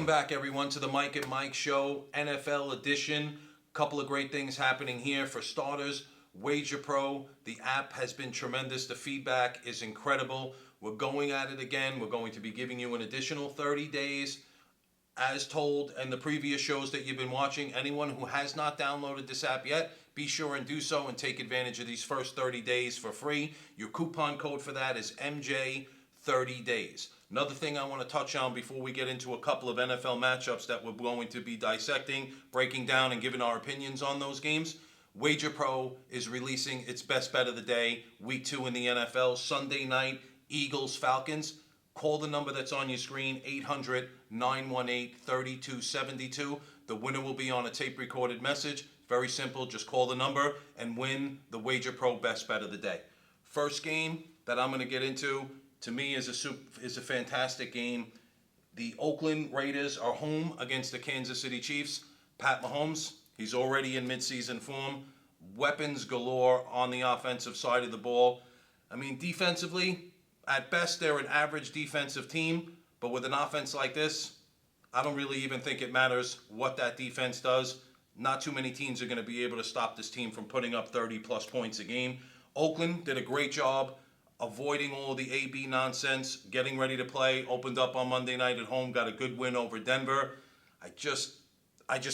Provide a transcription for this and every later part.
back, everyone, to the Mike and Mike Show, NFL edition. Couple of great things happening here. For starters, Wager Pro, the app has been tremendous. The feedback is incredible. We're going at it again. We're going to be giving you an additional 30 days. As told in the previous shows that you've been watching, anyone who has not downloaded this app yet, be sure and do so and take advantage of these first 30 days for free. Your coupon code for that is MJ30days. Another thing I want to touch on before we get into a couple of NFL matchups that we're going to be dissecting, breaking down, and giving our opinions on those games. Wager Pro is releasing its best bet of the day, week 2 in the NFL, Sunday night, Eagles-Falcons. Call the number that's on your screen, 800-918-3272. The winner will be on a tape-recorded message. Very simple. Just call the number and win the Wager Pro best bet of the day. First game that I'm going to get into, to me, is a fantastic game. The Oakland Raiders are home against the Kansas City Chiefs. Pat Mahomes, he's already in midseason form. Weapons galore on the offensive side of the ball. I mean, defensively, at best, they're an average defensive team, but with an offense like this, I don't really even think it matters what that defense does. Not too many teams are going to be able to stop this team from putting up 30-plus points a game. Oakland did a great job avoiding all the AB nonsense, getting ready to play, opened up on Monday night at home, got a good win over Denver. I just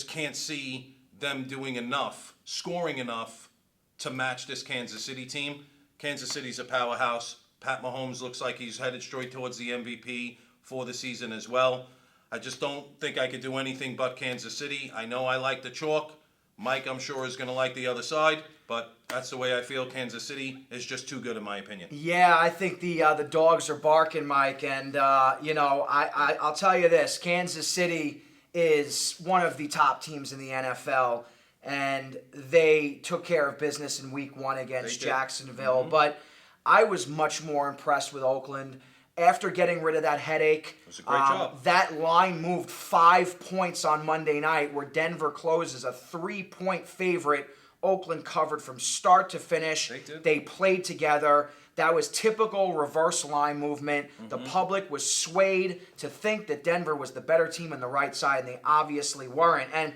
can't see them doing enough, scoring enough to match this Kansas City team. Kansas City's a powerhouse. Pat Mahomes looks like he's headed straight towards the MVP for the season as well. I just don't think I could do anything but Kansas City. I know I like the chalk. Mike, I'm sure, is going to like the other side, but that's the way I feel. Kansas City is just too good in my opinion. Yeah, I think the dogs are barking, Mike, and I'll tell you this: Kansas City is one of the top teams in the NFL, and they took care of business in Week 1 against Jacksonville. Mm-hmm. But I was much more impressed with Oakland. After getting rid of that headache, it was a great job. That line moved 5 points on Monday night, where Denver closes a 3-point favorite. Oakland covered from start to finish. They played together. That was typical reverse line movement. Mm-hmm. The public was swayed to think that Denver was the better team on the right side, and they obviously weren't. And,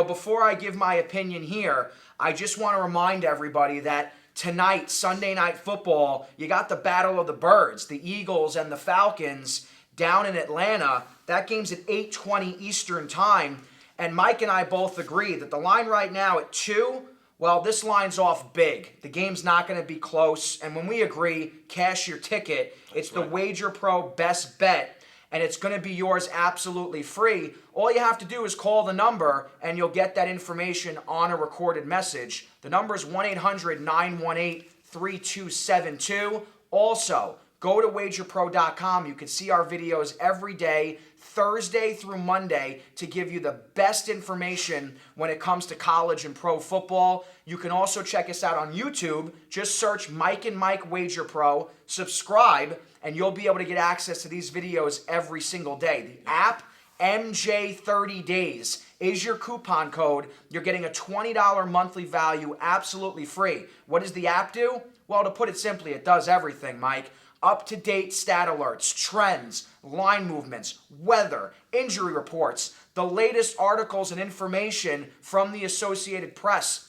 before I give my opinion here, I just want to remind everybody that tonight, Sunday Night Football, you got the Battle of the Birds, the Eagles and the Falcons down in Atlanta. That game's at 8:20 Eastern Time, and Mike and I both agree that the line right now at 2, well, this line's off big. The game's not going to be close, and when we agree, cash your ticket. It's the Wager Pro best bet, and it's going to be yours absolutely free. All you have to do is call the number, and you'll get that information on a recorded message. The number is 1-800-918-3272. Also, go to wagerpro.com. You can see our videos every day, Thursday through Monday, to give you the best information when it comes to college and pro football. You can also check us out on YouTube. Just search Mike and Mike Wager Pro, subscribe, and you'll be able to get access to these videos every single day. The app, MJ30days, is your coupon code. You're getting a $20 monthly value absolutely free. What does the app do? Well, to put it simply, it does everything, Mike. Up-to-date stat alerts, trends, line movements, weather, injury reports, the latest articles and information from the Associated Press,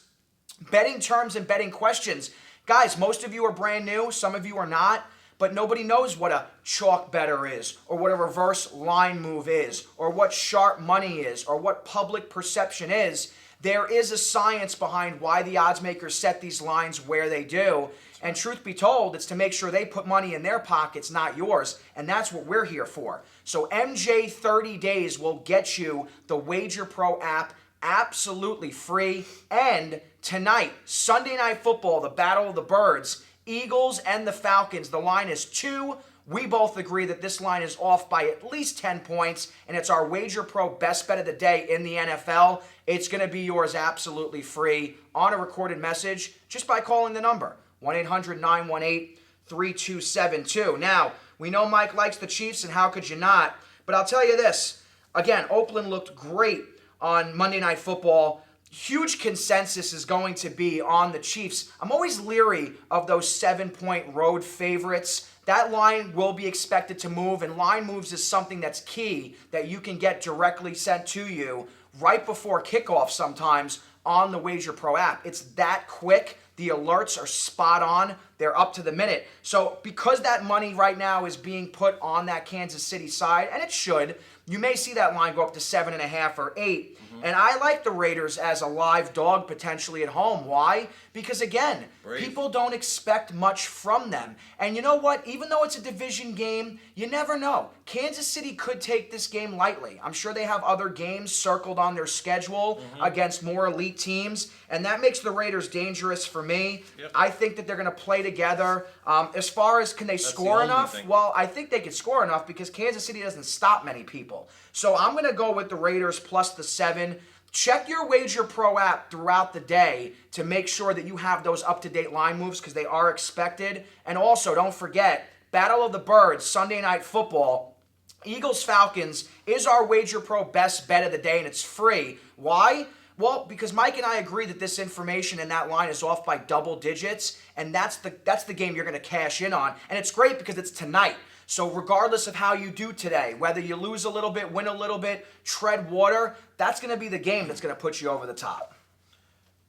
betting terms and betting questions. Guys, most of you are brand new, some of you are not, but nobody knows what a chalk better is, or what a reverse line move is, or what sharp money is, or what public perception is. There is a science behind why the odds makers set these lines where they do. And truth be told, it's to make sure they put money in their pockets, not yours. And that's what we're here for. So MJ30days will get you the Wager Pro app absolutely free. And tonight, Sunday Night Football, the Battle of the Birds, Eagles and the Falcons. The line is 2. We both agree that this line is off by at least 10 points, and it's our Wager Pro best bet of the day in the NFL. It's going to be yours absolutely free on a recorded message just by calling the number, 1-800-918-3272. Now, we know Mike likes the Chiefs, and how could you not? But I'll tell you this. Again, Oakland looked great on Monday Night Football. huge consensus is going to be on the Chiefs. I'm always leery of those 7-point road favorites. That line will be expected to move, and line moves is something that's key that you can get directly sent to you right before kickoff sometimes on the Wager Pro app. It's that quick. The alerts are spot on. They're up to the minute. So because that money right now is being put on that Kansas City side, and it should, you may see that line go up to 7.5 or 8. And I like the Raiders as a live dog potentially at home. Why? Because again, people don't expect much from them. And you know what? Even though it's a division game, you never know. Kansas City could take this game lightly. I'm sure they have other games circled on their schedule against more elite teams, and that makes the Raiders dangerous for me. I think that they're going to play together. As far as can they score enough? Well, I think they can score enough because Kansas City doesn't stop many people. So I'm going to go with the Raiders plus the 7. Check your Wager Pro app throughout the day to make sure that you have those up-to-date line moves because they are expected. And also, don't forget, Battle of the Birds, Sunday Night Football, Eagles-Falcons is our Wager Pro best bet of the day, and it's free. Why? Well, because Mike and I agree that this information and that line is off by double digits, and that's the game you're going to cash in on. And it's great because it's tonight. So regardless of how you do today, whether you lose a little bit, win a little bit, tread water, that's going to be the game that's going to put you over the top.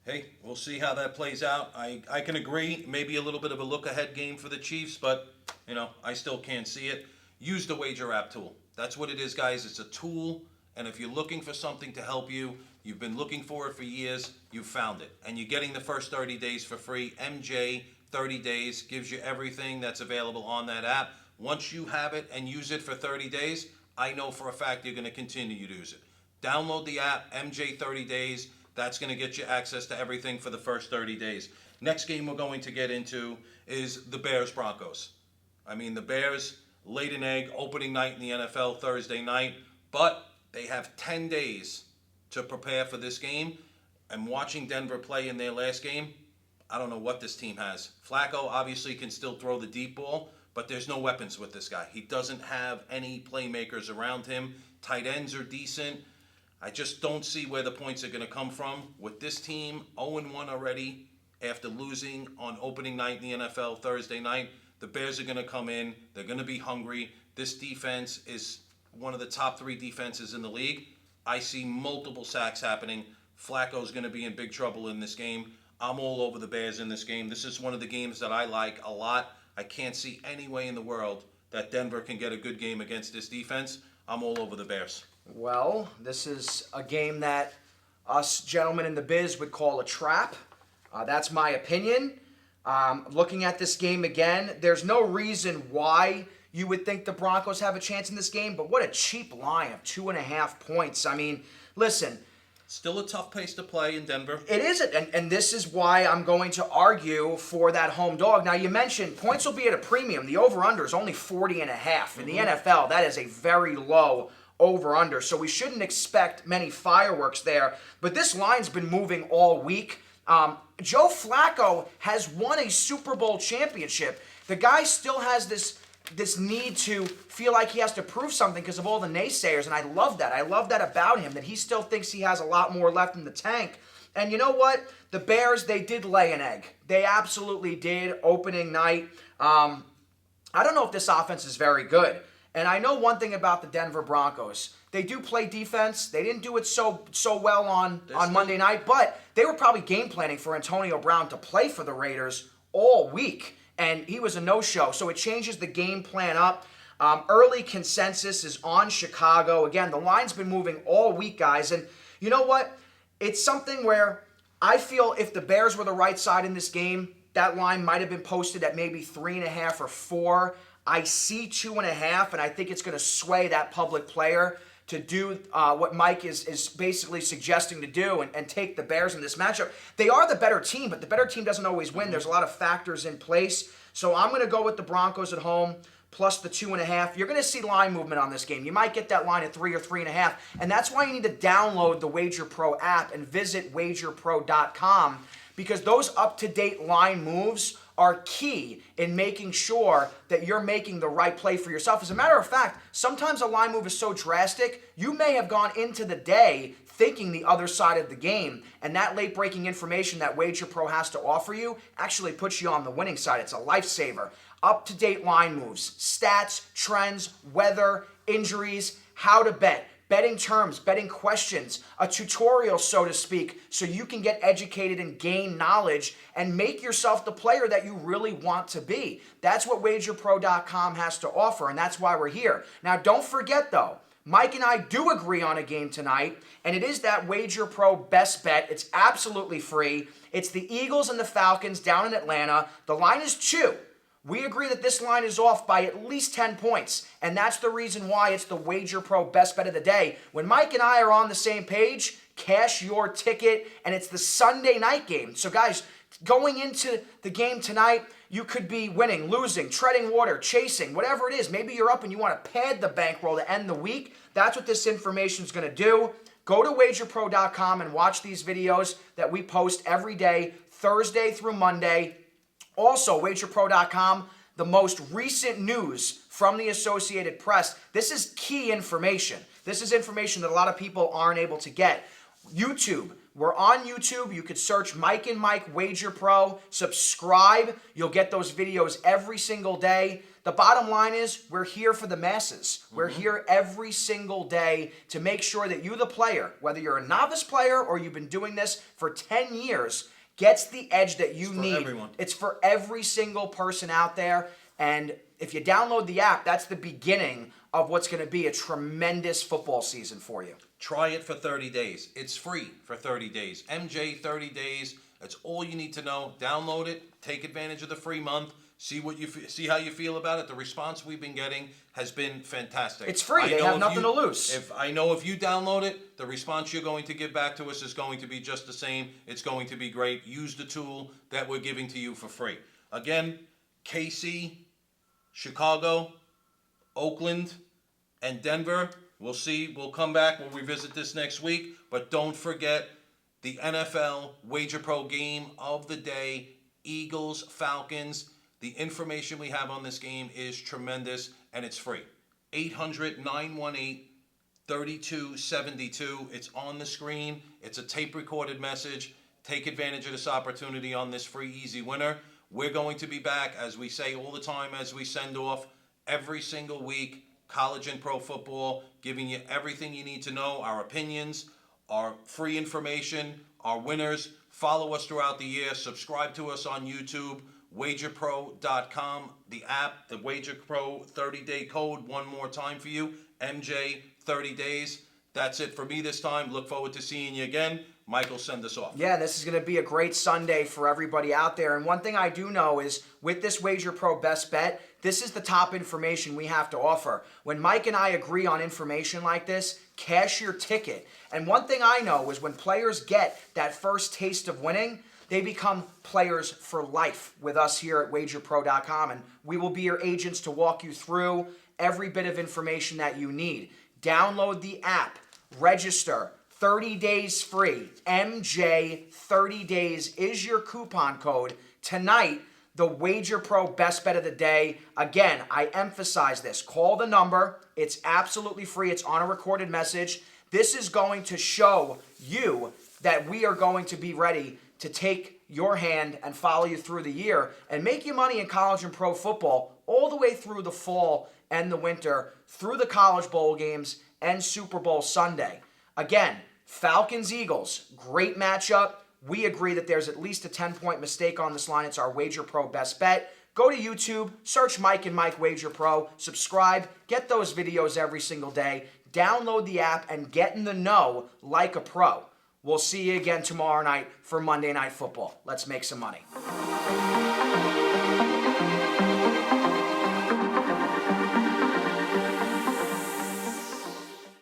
Hey, we'll see how that plays out. I can agree, maybe a little bit of a look-ahead game for the Chiefs, but, I still can't see it. Use the Wager app tool. That's what it is, guys. It's a tool, and if you're looking for something to help you, you've been looking for it for years, you've found it. And you're getting the first 30 days for free. MJ 30 days gives you everything that's available on that app. Once you have it and use it for 30 days, I know for a fact you're going to continue to use it. Download the app, MJ 30 days. That's going to get you access to everything for the first 30 days. Next game we're going to get into is the Bears-Broncos. The Bears laid an egg opening night in the NFL Thursday night, but they have 10 days to prepare for this game. And watching Denver play in their last game, I don't know what this team has. Flacco obviously can still throw the deep ball, but there's no weapons with this guy. He doesn't have any playmakers around him. Tight ends are decent. I just don't see where the points are going to come from. With this team, 0-1 already after losing on opening night in the NFL Thursday night, the Bears are going to come in. They're going to be hungry. This defense is one of the top 3 defenses in the league. I see multiple sacks happening. Flacco's going to be in big trouble in this game. I'm all over the Bears in this game. This is one of the games that I like a lot. I can't see any way in the world that Denver can get a good game against this defense. I'm all over the Bears. Well, this is a game that us gentlemen in the biz would call a trap. That's my opinion. Looking at this game again, there's no reason why you would think the Broncos have a chance in this game, but what a cheap line of 2.5 points. Listen. Still a tough place to play in Denver. It is, and this is why I'm going to argue for that home dog. Now, you mentioned points will be at a premium. The over-under is only 40.5. In the NFL, that is a very low over-under, so we shouldn't expect many fireworks there. But this line's been moving all week. Joe Flacco has won a Super Bowl championship. The guy still has this need to feel like he has to prove something because of all the naysayers, and I love that. I love that about him, that he still thinks he has a lot more left in the tank. And you know what? The Bears, they did lay an egg. They absolutely did opening night. I don't know if this offense is very good. And I know one thing about the Denver Broncos. They do play defense. They didn't do it so well on Monday night, but they were probably game planning for Antonio Brown to play for the Raiders all week. And he was a no-show, so it changes the game plan up. Early consensus is on Chicago. Again, the line's been moving all week, guys. And you know what? It's something where I feel if the Bears were the right side in this game, that line might have been posted at maybe 3.5 or 4. I see 2.5, and I think it's going to sway that public player to do what Mike is basically suggesting to do and take the Bears in this matchup. They are the better team, but the better team doesn't always win. There's a lot of factors in place. So I'm going to go with the Broncos at home plus the 2.5. You're going to see line movement on this game. You might get that line at 3 or 3.5, and that's why you need to download the Wager Pro app and visit wagerpro.com because those up-to-date line moves are key in making sure that you're making the right play for yourself. As a matter of fact, sometimes a line move is so drastic, you may have gone into the day thinking the other side of the game. And that late breaking information that Wager Pro has to offer you actually puts you on the winning side. It's a lifesaver. Up-to-date line moves, stats, trends, weather, injuries, how to bet, betting terms, betting questions, a tutorial, so to speak, so you can get educated and gain knowledge and make yourself the player that you really want to be. That's what WagerPro.com has to offer, and that's why we're here. Now, don't forget, though, Mike and I do agree on a game tonight, and it is that Wager Pro best bet. It's absolutely free. It's the Eagles and the Falcons down in Atlanta. The line is 2. We agree that this line is off by at least 10 points, and that's the reason why it's the Wager Pro best bet of the day. When Mike and I are on the same page, cash your ticket, and it's the Sunday night game. So guys, going into the game tonight, you could be winning, losing, treading water, chasing, whatever it is. Maybe you're up and you want to pad the bankroll to end the week. That's what this information is going to do. Go to wagerpro.com and watch these videos that we post every day, Thursday through Monday. Also, wagerpro.com, the most recent news from the Associated Press. This is key information. This is information that a lot of people aren't able to get. YouTube. We're on YouTube. You could search Mike and Mike Wager Pro. Subscribe. You'll get those videos every single day. The bottom line is we're here for the masses. We're here every single day to make sure that you, the player, whether you're a novice player or you've been doing this for 10 years, gets the edge that you need. Everyone. It's for every single person out there. And if you download the app, that's the beginning of what's going to be a tremendous football season for you. Try it for 30 days. It's free for 30 days. MJ 30 days. That's all you need to know. Download it. Take advantage of the free month. See see how you feel about it. The response we've been getting has been fantastic. It's free. They have nothing to lose. If you download it, the response you're going to give back to us is going to be just the same. It's going to be great. Use the tool that we're giving to you for free. Again, KC, Chicago, Oakland, and Denver. We'll see. We'll come back. We'll revisit this next week. But don't forget the NFL Wager Pro game of the day, Eagles, Falcons. The information we have on this game is tremendous, and it's free. 800-918-3272. It's on the screen. It's a tape-recorded message. Take advantage of this opportunity on this free, easy winner. We're going to be back, as we say all the time, as we send off every single week, college and pro football, giving you everything you need to know, our opinions, our free information, our winners. Follow us throughout the year. Subscribe to us on YouTube. WagerPro.com, the app, the Wager Pro 30-day code, one more time for you, MJ 30 days. That's it for me this time. Look forward to seeing you again. Michael, send us off. Yeah, this is going to be a great Sunday for everybody out there. And one thing I do know is with this Wager Pro best bet, this is the top information we have to offer. When Mike and I agree on information like this, cash your ticket. And one thing I know is when players get that first taste of winning, they become players for life with us here at WagerPro.com, and we will be your agents to walk you through every bit of information that you need. Download the app, register, 30 days free. MJ 30 days is your coupon code. Tonight, the Wager Pro best bet of the day. Again, I emphasize this. Call the number. It's absolutely free. It's on a recorded message. This is going to show you that we are going to be ready to take your hand and follow you through the year and make you money in college and pro football all the way through the fall and the winter, through the college bowl games and Super Bowl Sunday. Again, Falcons-Eagles, great matchup. We agree that there's at least a 10-point mistake on this line. It's our Wager Pro best bet. Go to YouTube, search Mike and Mike Wager Pro, subscribe, get those videos every single day, download the app, and get in the know like a pro. We'll see you again tomorrow night for Monday Night Football. Let's make some money.